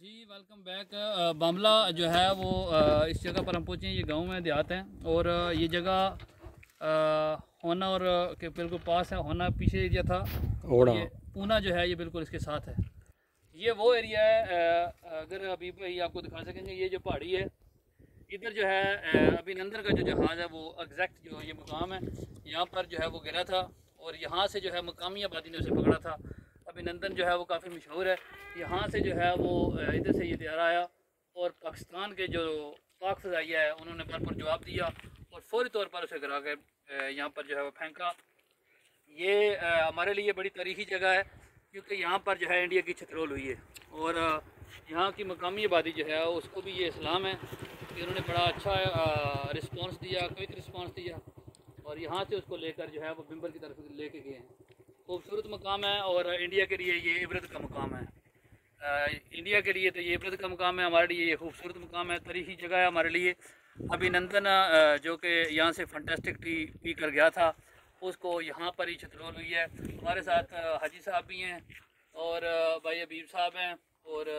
जी welcome back. बामला जो है वो इस जगह पर हम पहुँचे हैं। ये गांव में देहात हैं और ये जगह होना और के बिल्कुल पास है। होना पीछे एरिया था और ये ऊना जो है ये बिल्कुल इसके साथ है। ये वो एरिया है, अगर अभी भाई आपको दिखा सकेंगे, ये जो पहाड़ी है इधर जो है अभिनंदन का जो जहाज़ है वो एग्जैक्ट जो ये मुकाम है यहाँ पर जो है वो गिरा था और यहाँ से जो है मकामी आबादी ने उसे पकड़ा था। अभिनंदन जो है वो काफ़ी मशहूर है। यहाँ से जो है वो इधर से ये तैयार आया और पाकिस्तान के जो पाक फ़ज़ाइया है उन्होंने भरपूर जवाब दिया और फौरी तौर पर उसे गिरा कर यहाँ पर जो है वो फेंका। ये हमारे लिए बड़ी तारीखी जगह है क्योंकि यहाँ पर जो है इंडिया की छतरोल हुई है और यहाँ की मकामी आबादी जो है उसको भी ये इस्लाम है कि उन्होंने बड़ा अच्छा रिस्पांस दिया, क्विक रिस्पांस दिया और यहाँ से उसको लेकर जो है वो बिम्बर की तरफ लेके गए हैं। खूबसूरत मकाम है और इंडिया के लिए ये इबरत का मकाम है। इंडिया के लिए तो ये इबरत का मकाम है, हमारे लिए ये खूबसूरत मकाम है, तारीखी जगह है हमारे लिए। अभिनंदन जो कि यहाँ से फंटेस्टिक टी पी कर गया था उसको यहाँ पर ही छतरोल हुई है। हमारे साथ हाजी साहब भी हैं और भाई हबीब साहब हैं और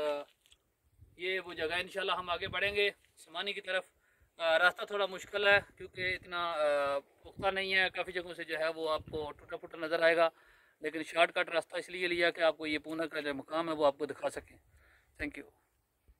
ये वो जगह इंशाल्लाह हम आगे बढ़ेंगे समानी की तरफ। रास्ता थोड़ा मुश्किल है क्योंकि इतना पुख्ता नहीं है, काफ़ी जगहों से जो है वो आपको टूटा फूटा नज़र आएगा, लेकिन शॉर्टकट रास्ता इसलिए लिया कि आपको ये पूना का जो मुकाम है वो आपको दिखा सकें। Thank you.